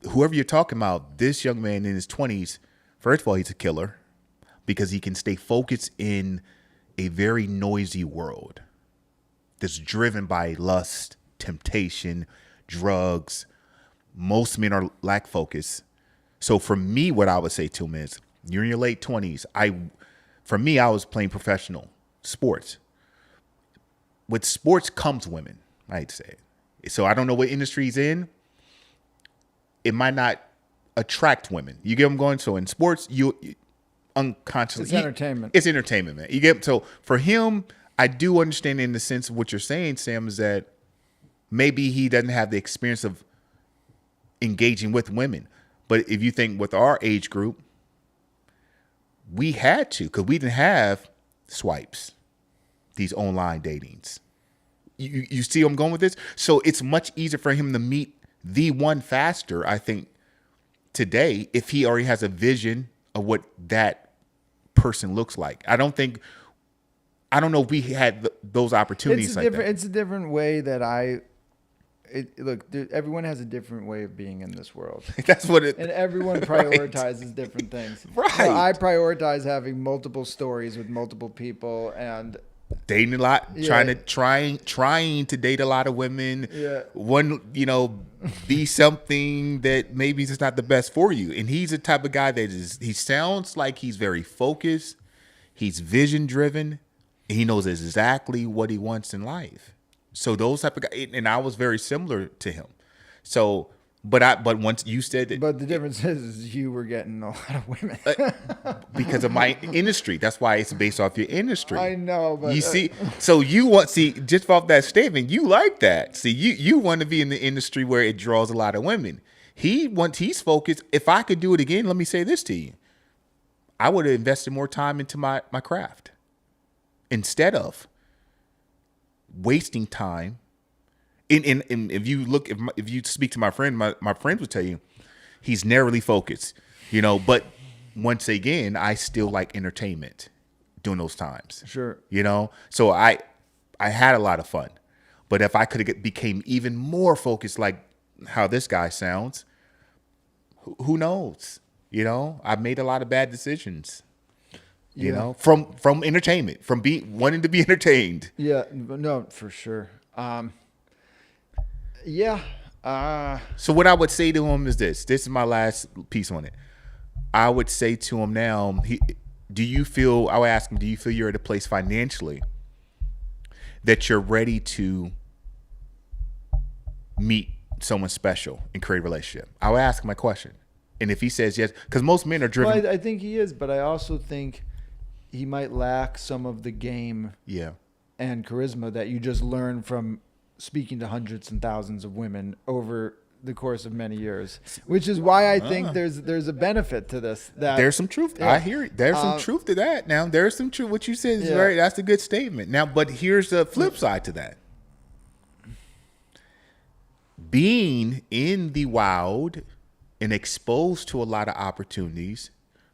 Whoever you're talking about, this young man in his 20s, first of all, he's a killer because he can stay focused in a very noisy world that's driven by lust, temptation, drugs. Most men lack focus. So for me, what I would say to him is, you're in your late 20s. For me, I was playing professional sports. With sports comes women, I'd say. So I don't know what industry he's in. It might not attract women. You get what I'm going? So in sports, you unconsciously. It's entertainment. It's entertainment, man. You get, so for him, I do understand in the sense of what you're saying, Sam, is that maybe he doesn't have the experience of engaging with women. But if you think with our age group, we had to, because we didn't have swipes, these online datings. You see where I'm going with this? So it's much easier for him to meet the one faster, I think, today, if he already has a vision of what that person looks like. I don't know if we had those opportunities like that. It's a different way that everyone has a different way of being in this world. That's what it. And everyone prioritizes different things. Right. So I prioritize having multiple stories with multiple people and dating a lot, Yeah. trying to date a lot of women. Yeah. One, be something that maybe is not the best for you. And he's the type of guy he sounds like he's very focused. He's vision driven. And he knows exactly what he wants in life. So those type of guys, and I was very similar to him. So, but once you said that, But the difference is you were getting a lot of women. because of my industry, that's why it's based off your industry. I know, but You see, so just off that statement, you like that. See, you want to be in the industry where it draws a lot of women. He's focused. If I could do it again, let me say this to you. I would have invested more time into my craft instead of wasting time. And if you speak to my friend, my friends would tell you he's narrowly focused, but once again, I still like entertainment during those times. Sure. So I had a lot of fun, but if I could have became even more focused, like how this guy sounds, who knows? I've made a lot of bad decisions. From entertainment, from wanting to be entertained. Yeah, no, for sure. Yeah. So what I would say to him is this. This is my last piece on it. I would say to him now, I would ask him, do you feel you're at a place financially that you're ready to meet someone special and create a relationship? I would ask him my question. And if he says yes, because most men are driven. Well, I think he is, but I also think he might lack some of the game and charisma that you just learn from speaking to hundreds and thousands of women over the course of many years, which is why I think there's a benefit to this. That There's some truth. Yeah. I hear it. There's some truth to that. Now, there's some truth. What you said is Yeah. right. That's a good statement. Now, but here's the flip side to that. Being in the wild and exposed to a lot of opportunities,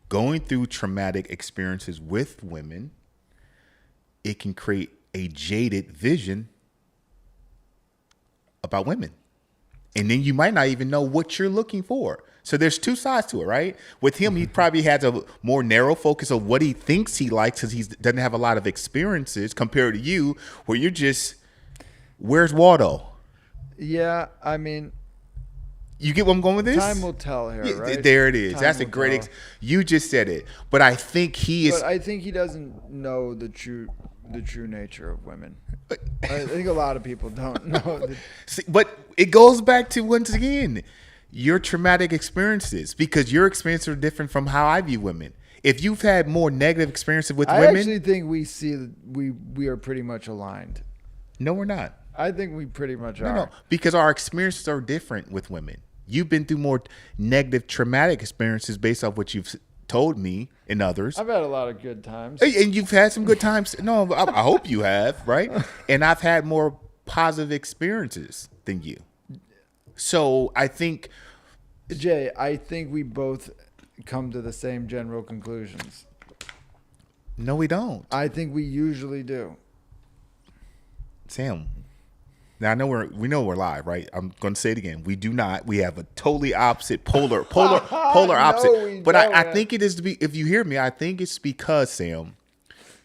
going through traumatic experiences with women, it can create a jaded vision about women. And then you might not even know what you're looking for. So there's two sides to it, right? With him, he probably has a more narrow focus of what he thinks he likes because he doesn't have a lot of experiences compared to you, where you're just, where's Waldo? Yeah, I mean, You get where I'm going with this? time will tell here, Yeah, right? there it is. Time That's a will great. tell. You just said it, but I think he is. But I think he doesn't know the true nature of women. I think a lot of people don't know. See, but it goes back to, once again, your traumatic experiences, because your experiences are different from how I view women. If you've had more negative experiences with I women, actually think we see that we are pretty much aligned. no, we're not. I think we pretty much are. No, because our experiences are different with women. You've been through more negative, traumatic experiences based off what you've told me and others. I've had a lot of good times. And you've had some good times. No, I hope you have, right? And I've had more positive experiences than you. So I think, Jay, I think we both come to the same general conclusions. no, we don't. I think we usually do. Sam, now I know we know we're live, right? I'm going to say it again. We do not. We have a totally opposite, polar opposite. we But don't. I think it is to be. If you hear me, I think it's because, Sam,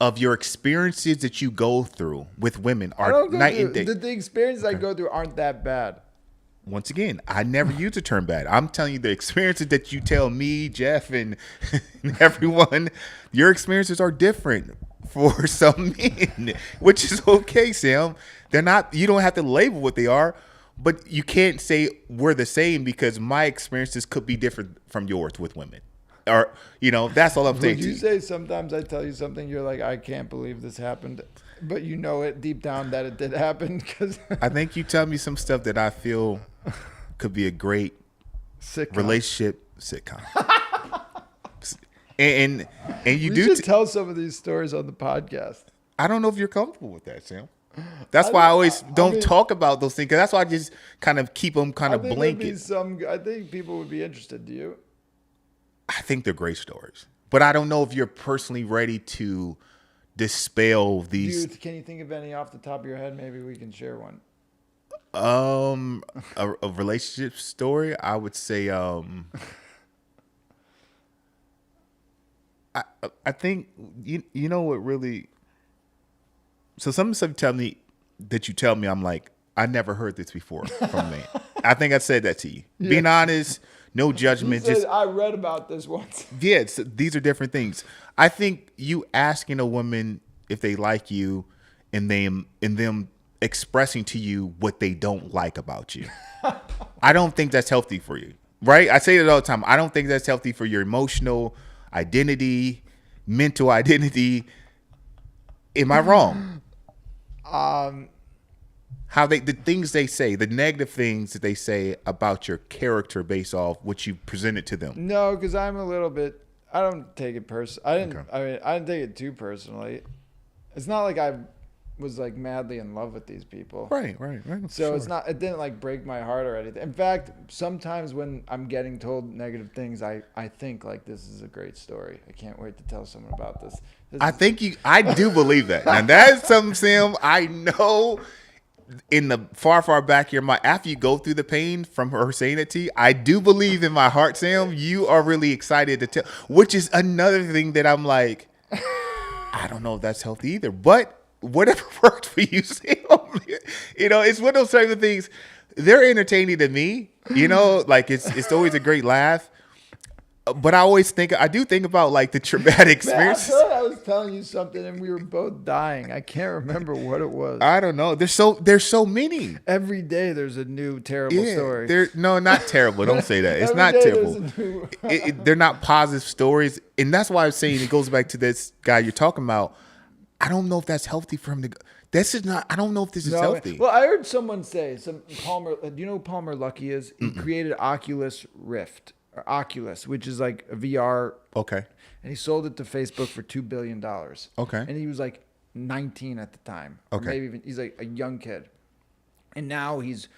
of your experiences that you go through with women I are don't go night through, and day. the experiences I go through aren't that bad. Once again, I never use the term bad. I'm telling you the experiences that you tell me, Jeff, and everyone, your experiences are different for some men, which is okay, Sam. They're not, you don't have to label what they are, but you can't say we're the same because my experiences could be different from yours with women. Or, that's all I'm saying Would to you you. say sometimes I tell you something, you're like, I can't believe this happened, but you know it deep down that it did happen because I think you tell me some stuff that I feel could be a great sitcom. relationship sitcom. and you We do. should tell some of these stories on the podcast. I don't know if you're comfortable with that, Sam. That's why I always don't mean- talk about those things. 'Cause that's why I just kind of keep them kind of I think there'd be blanket. I think people would be interested. Do you? I think they're great stories, but I don't know if you're personally ready to dispel these. Can you think of any off the top of your head? Maybe we can share one. A relationship story. I would say. I think you know what really. So some stuff you tell me, I'm like, I never heard this before from me. I think I said that to you. Yeah. Being honest, no You judgment. said, Just I read about this once. yeah, these are different things. I think you asking a woman if they like you, and them expressing to you what they don't like about you. I don't think that's healthy for you, right? I say it all the time. I don't think that's healthy for your emotional identity, mental identity. Am I wrong? How the things they say, the negative things that they say about your character based off what you presented to them. No, because I'm a little bit. I don't take it personally. Okay. I didn't take it too personally. It's not like I was like madly in love with these people. Right. So it's not. It didn't like break my heart or anything. In fact, sometimes when I'm getting told negative things, I think like this is a great story. I can't wait to tell someone about this. I do believe that. Now that's something, Sam, I know in the far, far back of your mind, after you go through the pain from her saying it to you, I do believe in my heart, Sam, you are really excited to tell, which is another thing that I'm like, I don't know if that's healthy either, but whatever works for you, Sam. It's one of those type of things. They're entertaining to me, like it's always a great laugh. But I do think about like the traumatic Man, I experiences. thought I was telling you something and we were both dying. I can't remember what it was. I don't know. There's so many. Every day there's a new terrible story. No, not terrible. Don't say that. It's Every not day terrible. there's a new- They're not positive stories, and that's why I was saying it goes back to this guy you're talking about. I don't know if that's healthy for him This is not. I don't know if this is No, healthy. well, I heard someone say Palmer. Do you know who Palmer Luckey is? He created Oculus Rift or Oculus, which is like a VR, Okay. and he sold it to Facebook for $2 billion. Okay. And he was like 19 at the time. Or Okay. maybe even he's like a young kid, and now he's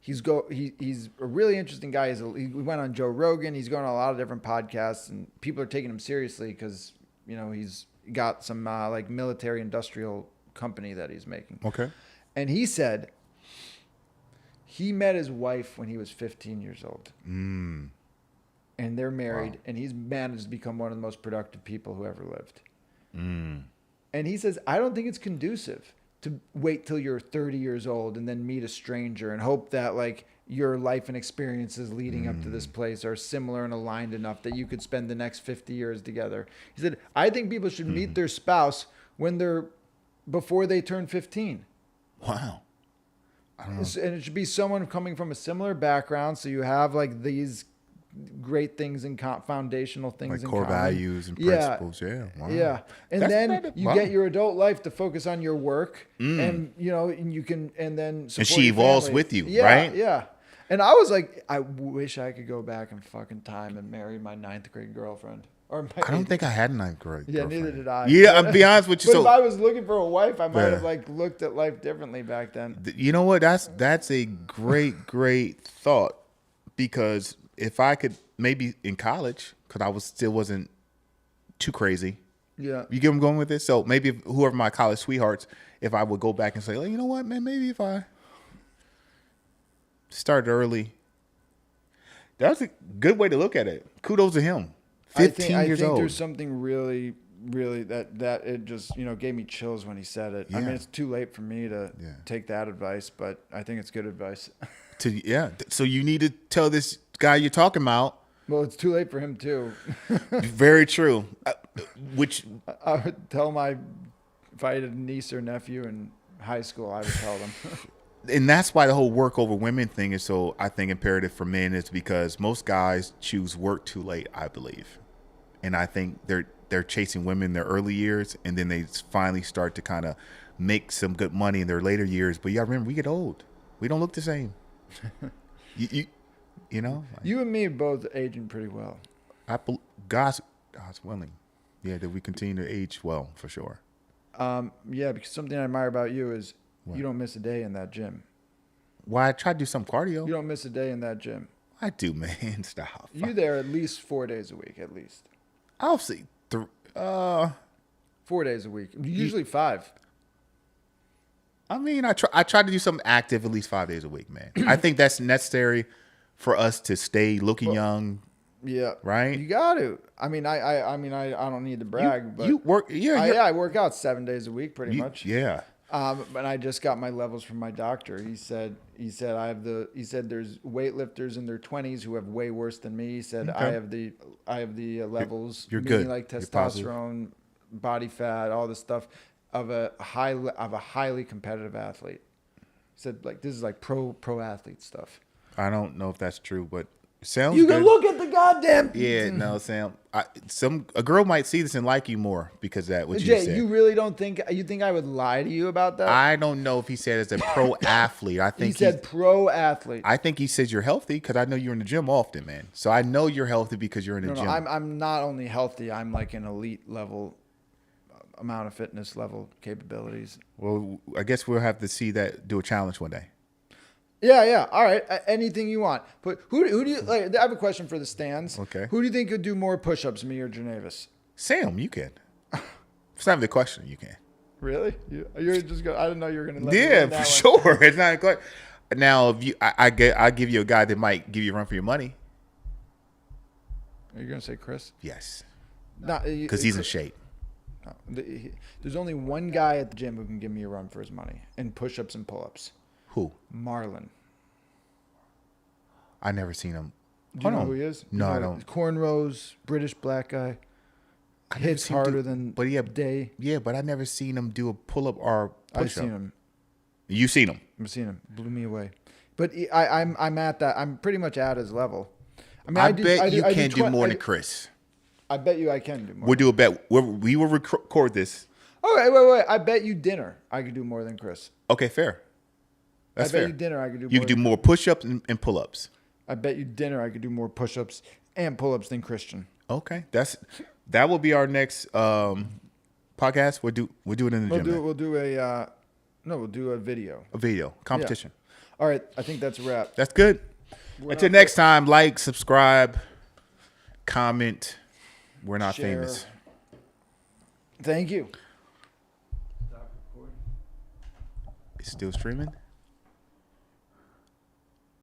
a really interesting guy. He went on Joe Rogan. He's going on a lot of different podcasts, and people are taking him seriously because he's got some like military industrial company that he's making. Okay. And he said he met his wife when he was 15 years old. And they're married, and he's managed to become one of the most productive people who ever lived. And he says, I don't think it's conducive to wait till you're 30 years old and then meet a stranger and hope that like your life and experiences leading up to this place are similar and aligned enough that you could spend the next 50 years together. He said, I think people should meet their spouse before they turn 15. Wow. I don't know. And it should be someone coming from a similar background, so you have like these great things in foundational things Like in core common. values and principles. Yeah. Wow. Yeah, and That's then not- you wow. get your adult life to focus on your work, and and you can, and then support she your evolves family. with you, Yeah, right? Yeah. And I was like, I wish I could go back in fucking time and marry my 9th grade girlfriend. Or my I don't think I had a ninth grade. Yeah, girlfriend. neither did I. Yeah, I'll be honest with you. But if So I was looking for a wife, I might Yeah. have like looked at life differently back then. you know what? That's a great thought, because if I could maybe in college, because I still wasn't too crazy. Yeah. You get where I'm going with this? So maybe whoever my college sweethearts, if I would go back and say, like, you know what, man, maybe if I started early. That's a good way to look at it. Kudos to him. 15 I years think old. there's something really that it just gave me chills when he said it. I Yeah. mean, it's too late for me to Yeah. take that advice, but I think it's good advice. So you need to tell this guy you're talking about. Well, it's too late for him too. Very true. Which I would tell if I had a niece or nephew in high school, I would tell them. and that's why the whole work over women thing is so, I think, imperative for men, is because most guys choose work too late, I believe. And I think they're chasing women in their early years, and then they finally start to kind of make some good money in their later years. But you gotta remember, we get old. We don't look the same. You know? You and me are both aging pretty well. God's willing. Yeah, that we continue to age well, for sure. Yeah, because something I admire about you is you don't miss a day in that gym. Why I try to do some cardio. You don't miss a day in that gym. I do, man. Stop. You're there at least 4 days a week, at least. I'll see. 4 days a week. Usually 5. I mean, I try to do something active at least 5 days a week, man. I think that's necessary for us to stay looking young. Yeah. Right? You got to. I mean, I don't need to brag, but You work, yeah, I work out 7 days a week pretty much. yeah. But I just got my levels from my doctor. He said there's weightlifters in their 20s who have way worse than me. He said Okay. I have the levels, You're meaning good. like You're positive. testosterone, body fat, all this stuff of a highly competitive athlete. He said like this is like pro athlete stuff. I don't know if that's true, but it sounds You good. can look at the goddamn. Yeah, no, Sam. A girl might see this and like you more because of that. What you Jay, said. you really don't think I would lie to you about that? I don't know if he said as a pro athlete. I He think said pro athlete. I think he says you're healthy because I know you're in the gym often, man. So I know you're healthy because you're in the No, gym. I'm not only healthy. I'm like an elite level amount of fitness level capabilities. Well, I guess we'll have to see that, do a challenge one day. Yeah. All right. Anything you want. But who do you like? I have a question for the stands. Okay. Who do you think could do more push-ups, me or Janavis? Sam, you can. It's not the question. You can. Really? You're just going. I didn't know you were going to. Let me Yeah, win for that sure. It's not a question. Now, if I give you a guy that might give you a run for your money. one. Are you going to say Chris? Yes, No, because he's in shape. no. There's only one guy at the gym who can give me a run for his money in push-ups and pull-ups. Who? Marlon. I never seen him. Do you know Hold who on. he is? No, You I know, don't. Cornrows, British black guy. I never Hits seen him harder than but yeah, Day. Yeah, but I never seen him do a pull up or I've push up. seen him. You seen him? I've seen him. Blew me away. But I'm at that. I'm pretty much at his level. I mean, I bet you can't do more I than Chris. I bet you I can do more. We'll do a bet. We will record this. Okay, wait. I bet you dinner I could do more than Chris. Okay, fair. That's I bet fair. you dinner I could do You more. can do more push-ups and pull-ups. I bet you dinner I could do more push-ups and pull-ups than Christian. Okay, that will be our next podcast. We'll do it in the gym. Then. We'll do a video. A video competition. Yeah. All right, I think that's a wrap. That's good. Until next time, like, subscribe, comment. We're not Share. famous. Thank you. It's still streaming.